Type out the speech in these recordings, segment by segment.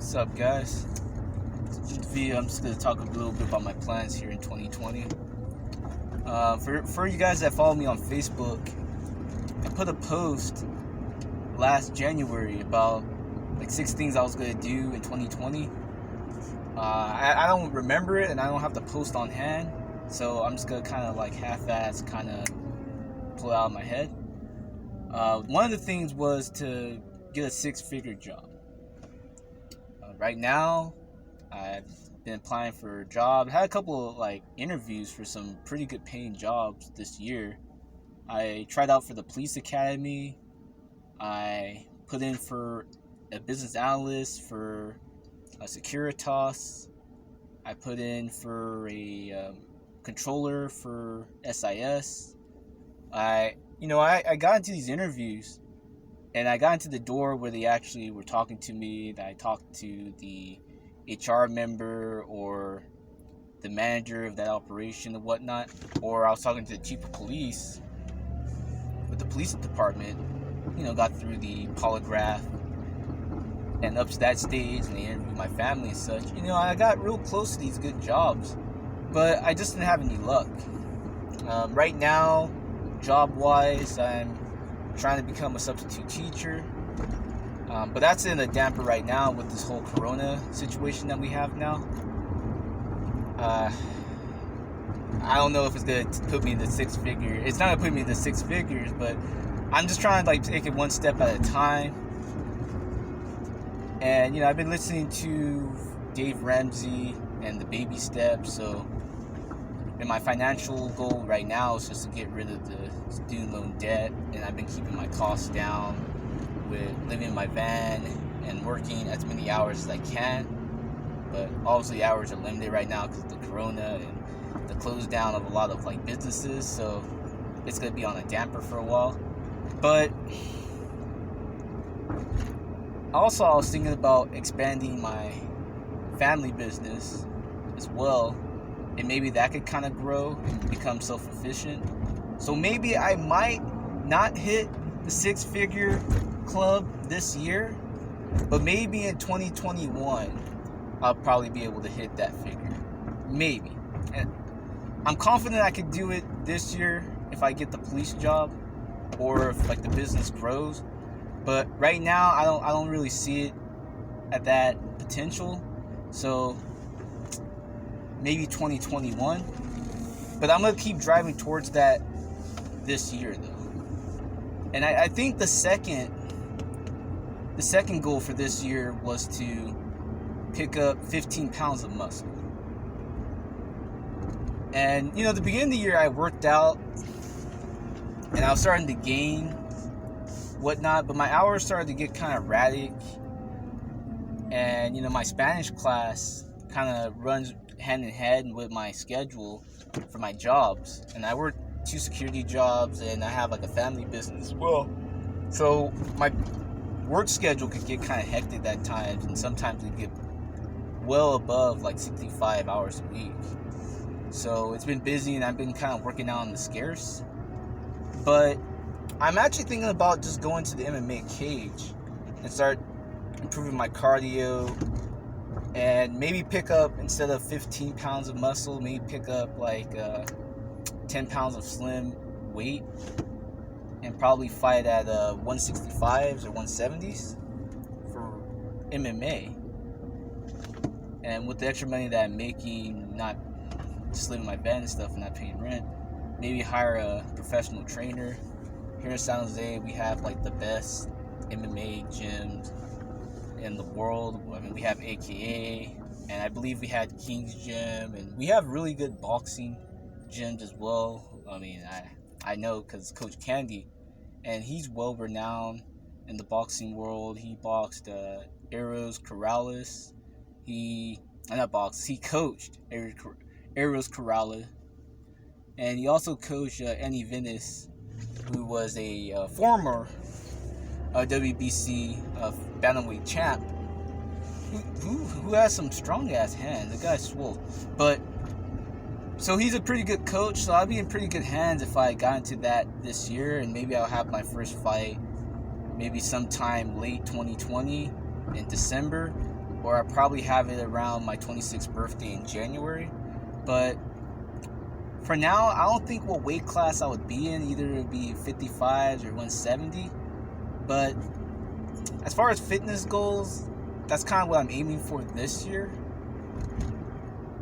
What's up, guys? This video, I'm just going to talk a little bit about my plans here in 2020. For you guys that follow me on Facebook, I put a post last January about like 6 things I was going to do in 2020. I don't remember it, and I don't have the post on hand, so I'm just going to kind of like half-ass kind of pull it out of my head. One of the things was to get a 6-figure job. Right now, I've been applying for a job. I had a couple of like interviews for some pretty good paying jobs this year. I tried out for the police academy. I put in for a business analyst for a Securitas. I put in for a controller for SIS. I got into these interviews, and I got into the door where they actually were talking to me. That I talked to the HR member or the manager of that operation and whatnot, or I was talking to the chief of police with the police department. Got through the polygraph and up to that stage, and they interviewed my family and such. I got real close to these good jobs, but I just didn't have any luck. Right now, job-wise, I'm trying to become a substitute teacher, but that's in a damper right now with this whole corona situation that we have now. I don't know if it's gonna put me in the 6-figure. It's not gonna put me in the 6 figures, but I'm just trying to like take it one step at a time. And I've been listening to Dave Ramsey and the baby steps. And my financial goal right now is just to get rid of the student loan debt, and I've been keeping my costs down with living in my van and working as many hours as I can. But obviously hours are limited right now because of the corona and the close down of a lot of like businesses, so it's gonna be on a damper for a while. But also I was thinking about expanding my family business as well, and maybe that could kind of grow and become self-sufficient. So maybe I might not hit the 6-figure club this year, but maybe in 2021 I'll probably be able to hit that figure. Maybe. And I'm confident I could do it this year if I get the police job, or if like the business grows. But right now I don't really see it at that potential. So maybe 2021. But I'm gonna keep driving towards that this year though. And I think the second goal for this year was to pick up 15 pounds of muscle. And the beginning of the year I worked out and I was starting to gain whatnot, but my hours started to get kind of erratic. And my Spanish class kind of runs hand in hand with my schedule for my jobs, and I work 2 security jobs, and I have like a family business as well. So my work schedule could get kind of hectic at times, and sometimes it get well above like 65 hours a week. So it's been busy, and I've been kind of working out on the scarce. But I'm actually thinking about just going to the MMA cage and start improving my cardio, and maybe pick up, instead of 15 pounds of muscle, maybe pick up like 10 pounds of slim weight, and probably fight at 165s or 170s for MMA. And with the extra money that I'm making, not just living in my van and stuff and not paying rent, maybe hire a professional trainer. Here in San Jose, we have like the best MMA gyms in the world. I mean, we have AKA, and I believe we had King's Gym, and we have really good boxing gyms as well. I mean, I know because Coach Candy, and he's well renowned in the boxing world. He boxed Eros Corrales. He coached Eros Corrales, and he also coached Annie Venice, who was a former WBC bantamweight champ, who has some strong ass hands. The guy's swole. But so he's a pretty good coach, so I'll be in pretty good hands if I got into that this year, and maybe I'll have my first fight maybe sometime late 2020 in December, or I probably have it around my 26th birthday in January. But for now, I don't think what weight class I would be in. Either it would be 55s or 170. But as far as fitness goals, that's kind of what I'm aiming for this year.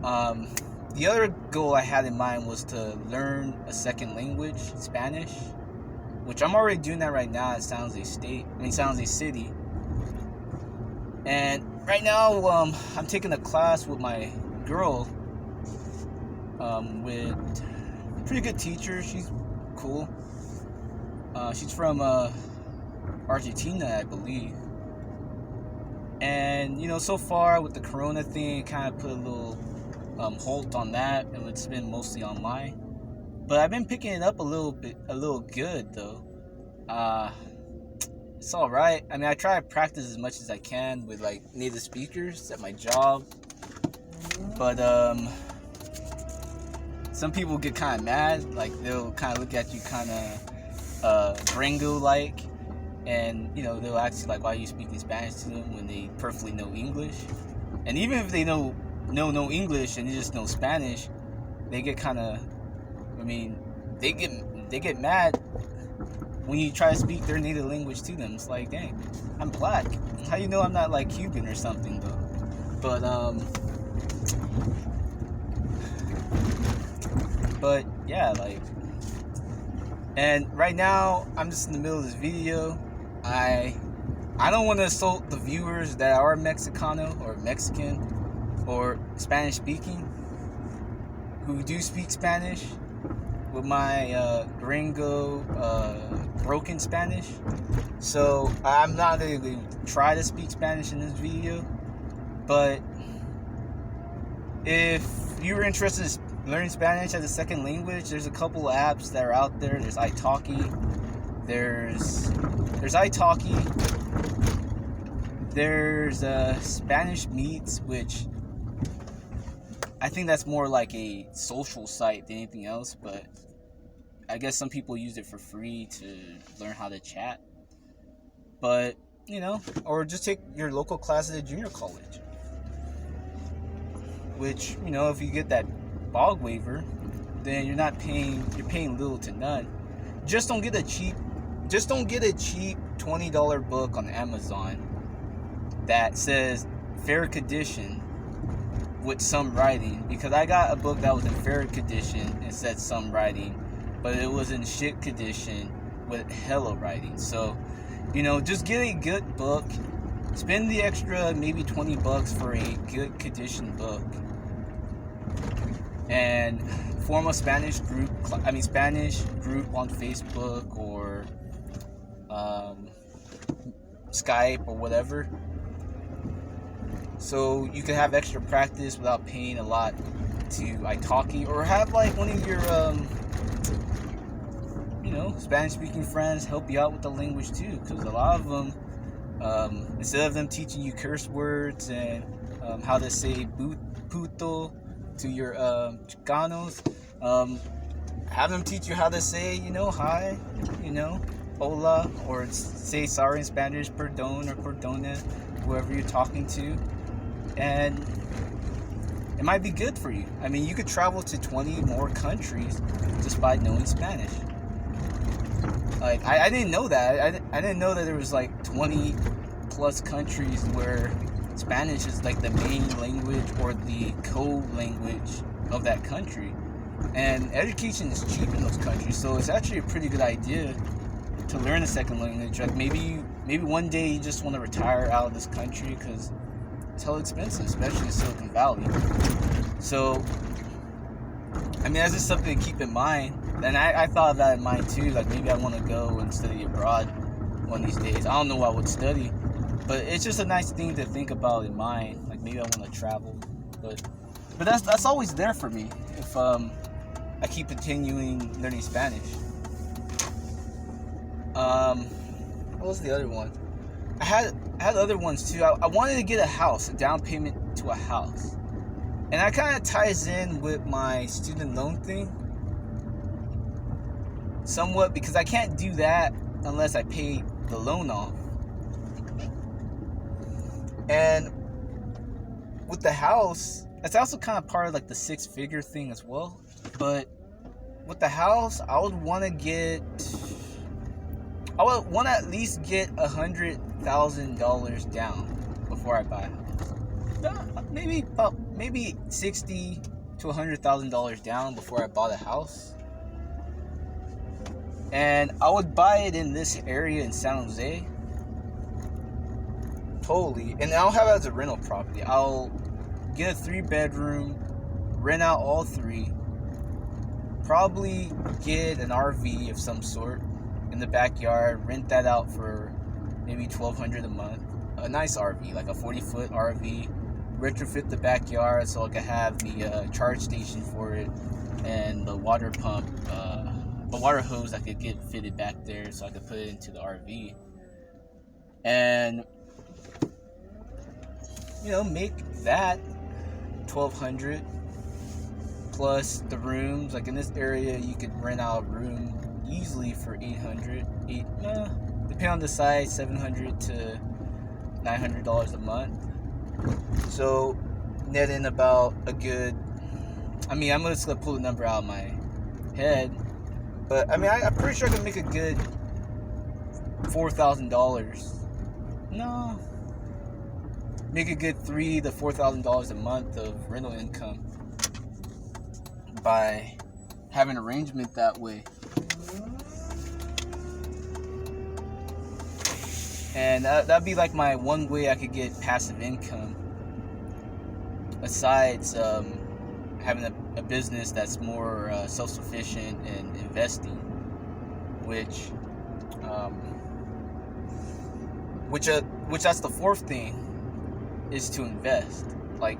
The other goal I had in mind was to learn a second language, Spanish, which I'm already doing that right now at San Jose City. And right now, I'm taking a class with my girl, with a pretty good teacher. She's cool. She's from Argentina, I believe. And so far with the Corona thing, it kind of put a little halt on that, and it's been mostly online. But I've been picking it up a little good though. It's all right. I mean, I try to practice as much as I can with like native speakers at my job, but some people get kind of mad. Like they'll kind of look at you kind of gringo like, and they'll ask you like, why are you speaking Spanish to them when they perfectly know English? And even if they know English and they just know Spanish, they get kind of, they get mad when you try to speak their native language to them. It's like, dang, I'm black. How you know I'm not like Cuban or something though? But yeah, like, and right now I'm just in the middle of this video. I don't want to insult the viewers that are Mexicano or Mexican or Spanish speaking who do speak Spanish with my gringo broken Spanish. So I'm not going to try to speak Spanish in this video, but if you're interested in learning Spanish as a second language, there's a couple of apps that are out there. There's italki, there's italki, there's Spanish Meets, which I think that's more like a social site than anything else, but I guess some people use it for free to learn how to chat. But, or just take your local class at a junior college. Which, if you get that BOG waiver, then you're paying little to none. Just don't get a cheap $20 book on Amazon that says fair condition with some writing, because I got a book that was in fair condition and said some writing, but it was in shit condition with hella writing. So, just get a good book, spend the extra maybe $20 for a good condition book, and form a Spanish group on Facebook or Skype or whatever, so you can have extra practice without paying a lot to italki, or have like one of your Spanish speaking friends help you out with the language too, because a lot of them, instead of them teaching you curse words and how to say puto to your Chicanos, have them teach you how to say hi, hola, or say sorry in Spanish, perdón or perdona, whoever you're talking to. And it might be good for you. I mean, you could travel to 20 more countries just by knowing Spanish. Like, I didn't know that. I didn't know that there was like 20 plus countries where Spanish is like the main language or the co-language of that country. And education is cheap in those countries, so it's actually a pretty good idea to learn a second language. Like maybe one day you just want to retire out of this country because it's hella expensive, especially in Silicon Valley. So, that's just something to keep in mind. And I thought of that in mind too. Like maybe I want to go and study abroad one of these days. I don't know what I would study, but it's just a nice thing to think about in mind. Like maybe I want to travel, but that's always there for me if I keep continuing learning Spanish. What was the other one? I had other ones too. I wanted to get a house, a down payment to a house. And that kind of ties in with my student loan thing somewhat, because I can't do that unless I pay the loan off. And with the house, it's also kind of part of like the 6-figure thing as well. But with the house, I would want to at least get $100,000 down before I buy a house. Maybe $60,000 to $100,000 down before I bought a house. And I would buy it in this area in San Jose. Totally. And I'll have it as a rental property. I'll get a 3-bedroom, rent out all 3. Probably get an RV of some sort in the backyard, rent that out for maybe $1,200 a month. A nice RV, like a 40-foot RV. Retrofit the backyard so I could have the charge station for it and the water pump, the water hose I could get fitted back there so I could put it into the RV. And make that $1,200 plus the rooms. Like in this area, you could rent out a room easily for $800, depending on the size, $700 to $900 a month. So netting about a good, I'm just gonna pull the number out of my head, but I'm pretty sure I can make a good $4,000. No, make a good $3,000 to $4,000 a month of rental income by having an arrangement that way. And that'd be like my one way I could get passive income, besides having a business that's more self-sufficient and investing, which that's the 4th thing, is to invest. Like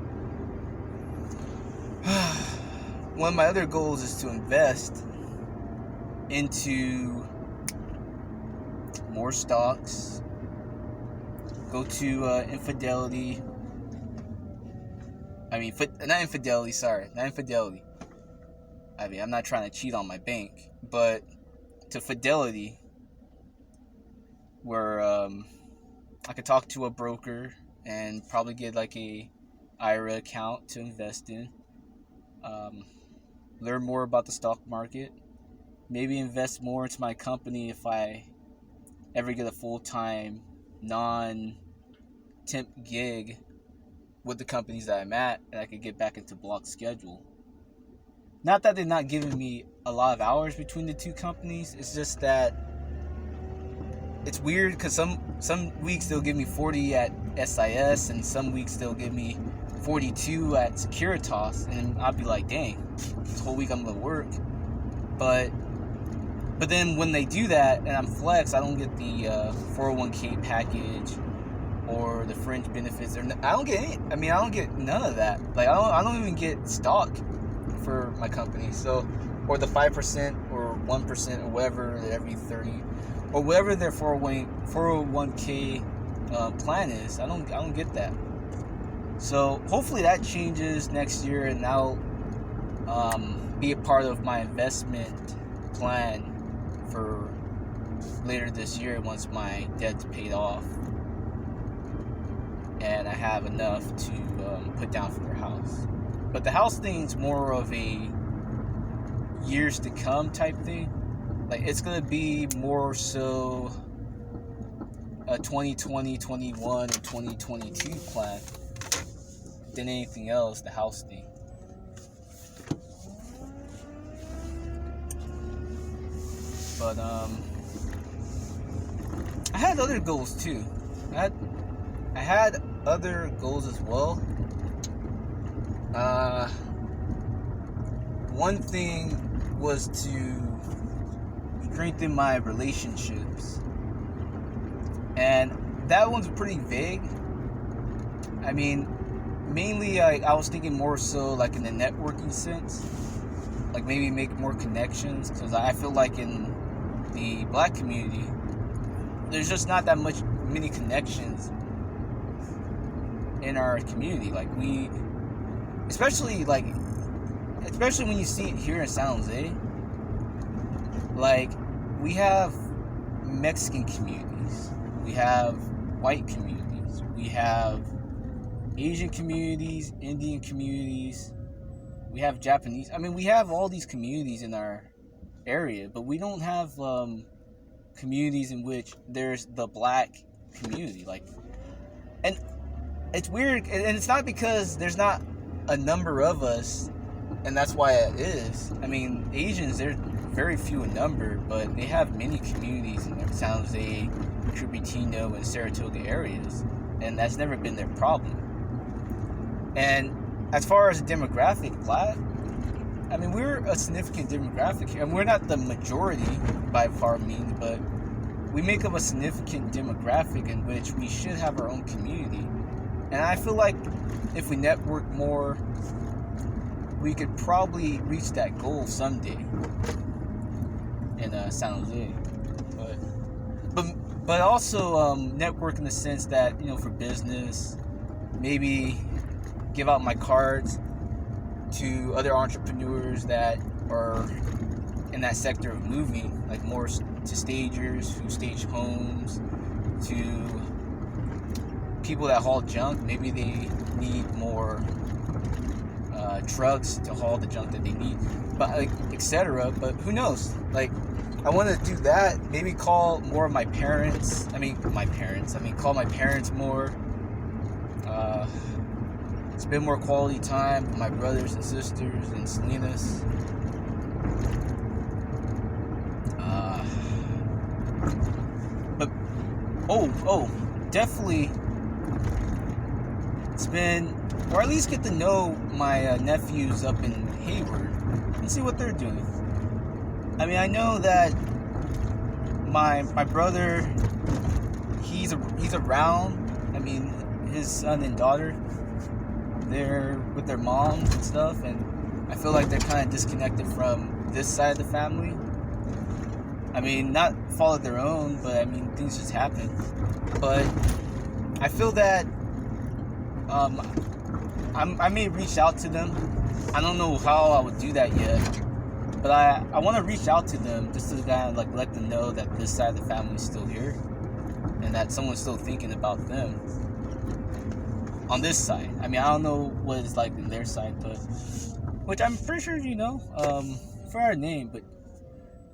one of my other goals is to invest into more stocks. Go to Infidelity. Not Infidelity. I'm not trying to cheat on my bank, but to Fidelity, where I could talk to a broker and probably get like a IRA account to invest in. Learn more about the stock market. Maybe invest more into my company if I ever get a full-time non-temp gig with the companies that I'm at, and I could get back into block schedule. Not that they're not giving me a lot of hours between the 2 companies. It's just that it's weird because some weeks they'll give me 40 at SIS, and some weeks they'll give me 42 at Securitas, and I'll be like, dang, this whole week I'm gonna work. But then when they do that and I'm flex, I don't get the 401k package or the fringe benefits. I don't get any. I don't get none of that. Like I don't even get stock for my company. So, or the 5% or 1% or whatever every 30, or whatever their 401k plan is. I don't get that. So hopefully that changes next year, and that'll be a part of my investment plan for later this year once my debt's paid off and I have enough to put down for their house. But the house thing's more of a years to come type thing. Like it's gonna be more so a 2020, 21, and 2022 plan than anything else, the house thing. But I had other goals too. I had other goals as well. One thing was to strengthen my relationships, and that one's pretty vague. Mainly I was thinking more so like in the networking sense, like maybe make more connections, because I feel like in the black community there's just not that many connections in our community. Like especially when you see it here in San Jose, like we have Mexican communities, we have white communities, we have Asian communities, Indian communities. We have Japanese. I mean, we have all these communities in our area, but we don't have communities in which there's the black community. Like, and it's weird, and it's not because there's not a number of us, and that's why it is. I mean, Asians, they're very few in number, but they have many communities in San Jose, Cupertino, and Saratoga areas, and that's never been their problem. And as far as the demographic, black, I mean, we're a significant demographic here. And we're not the majority by far means, but we make up a significant demographic in which we should have our own community. And I feel like if we network more, we could probably reach that goal someday in San Jose. But also network in the sense that, you know, for business, maybe give out my cards to other entrepreneurs that are in that sector of moving, like more to stagers who stage homes, to people that haul junk. Maybe they need more trucks to haul the junk that they need, but like etc. But who knows? Like, I want to do that. Maybe call more of my parents. Call my parents more. Spend more quality time with my brothers and sisters and Salinas. But definitely spend, or at least get to know my nephews up in Hayward and see what they're doing. I mean, I know that my brother, he's around. I mean, his son and daughter, they're with their moms and stuff, and I feel like they're kind of disconnected from this side of the family. I mean, not fault of their own, but I mean, things just happen. But I feel that I may reach out to them. I don't know how I would do that yet, but I want to reach out to them just to kind of like let them know that this side of the family is still here, and that someone's still thinking about them on this side. I mean, I don't know what it's like on their side, but which I'm pretty sure you know. For her name, but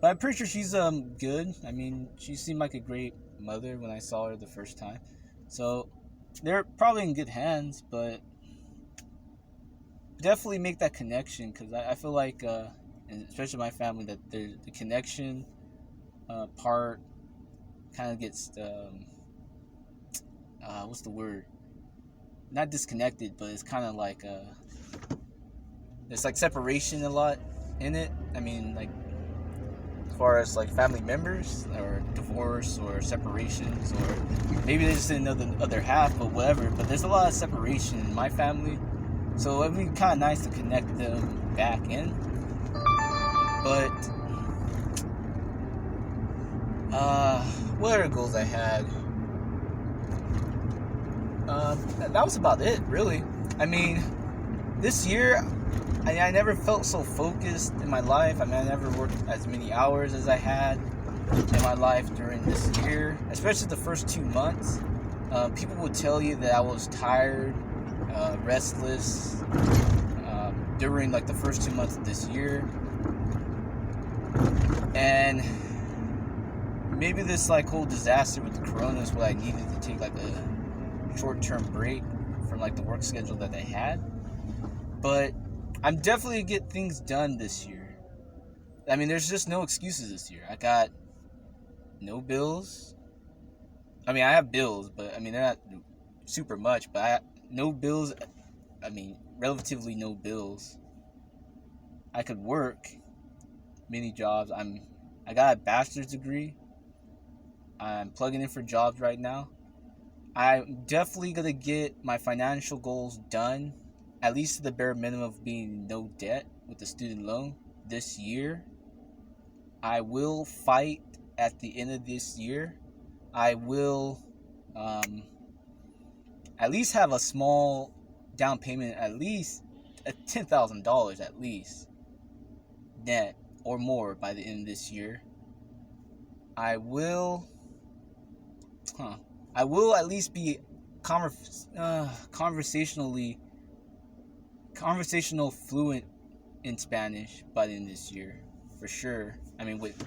I'm pretty sure she's good. I mean, she seemed like a great mother when I saw her the first time, so they're probably in good hands. But definitely make that connection, because I feel like, and especially my family, that the connection part kind of gets what's the word? Not disconnected, but it's kind of like there's like separation a lot in it. I mean, like as far as like family members or divorce or separations, or maybe they just didn't know the other half, but whatever. But there's a lot of separation in my family, so it'd be kind of nice to connect them back in. But what other goals I had? That was about it, really. I mean, this year, I never felt so focused in my life. I mean, I never worked as many hours as I had in my life during this year, especially the first 2 months. People would tell you that I was tired, restless, during like the first 2 months of this year. And maybe this like whole disaster with the corona is what I needed to take like a short-term break from like the work schedule that I had. But I'm definitely gonna get things done this year. I mean, there's just no excuses this year. I got no bills. I mean, I have bills, but I mean, they're not super much, but no bills. I mean, relatively no bills. I could work many jobs. I got a bachelor's degree. I'm plugging in for jobs right now. I'm definitely gonna get my financial goals done, at least to the bare minimum of being no debt with the student loan this year. I will fight at the end of this year. I will at least have a small down payment, at least $10,000 at least net or more by the end of this year. I will at least be conversational fluent in Spanish by the end of this year, for sure. I mean, with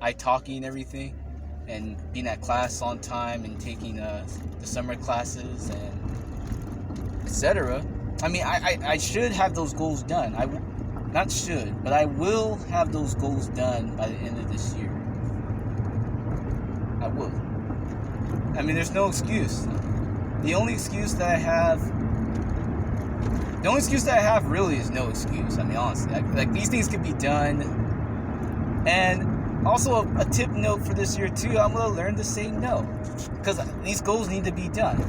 italki and everything, and being at class on time and taking the summer classes and etc. I mean, I should have those goals done. Not should, but I will have those goals done by the end of this year. I will. I mean, there's no excuse. The only excuse that I have really is no excuse. I mean, honestly, like these things can be done. And also a tip note for this year too, I'm gonna learn to say no, because these goals need to be done.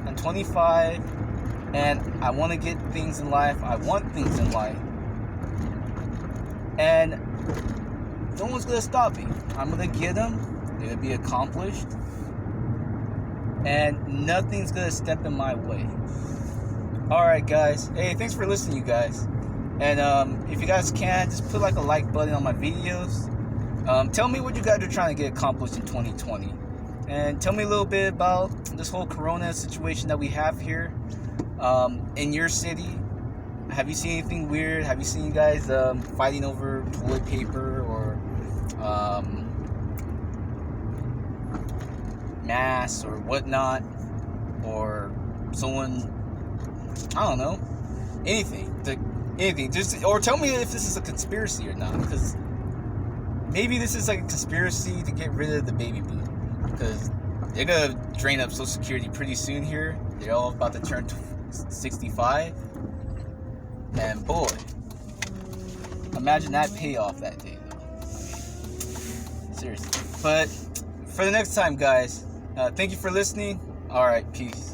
I'm 25, and I want to get things in life. I want things in life, and no one's gonna stop me. I'm gonna get them. They're gonna be accomplished, and nothing's gonna step in my way. Alright guys, hey, thanks for listening, you guys. And if you guys can, just put like a like button on my videos. Tell me what you guys are trying to get accomplished in 2020, and tell me a little bit about this whole corona situation that we have here in your city. Have you seen anything weird? Have you seen you guys fighting over toilet paper or masks or whatnot, or someone, I don't know, anything, just, or tell me if this is a conspiracy or not, because maybe this is like a conspiracy to get rid of the baby boom, because they're gonna drain up Social Security pretty soon here. They're all about to turn 65, and boy, imagine that payoff that day though. I mean, seriously. But for the next time, guys, thank you for listening. Alright, peace.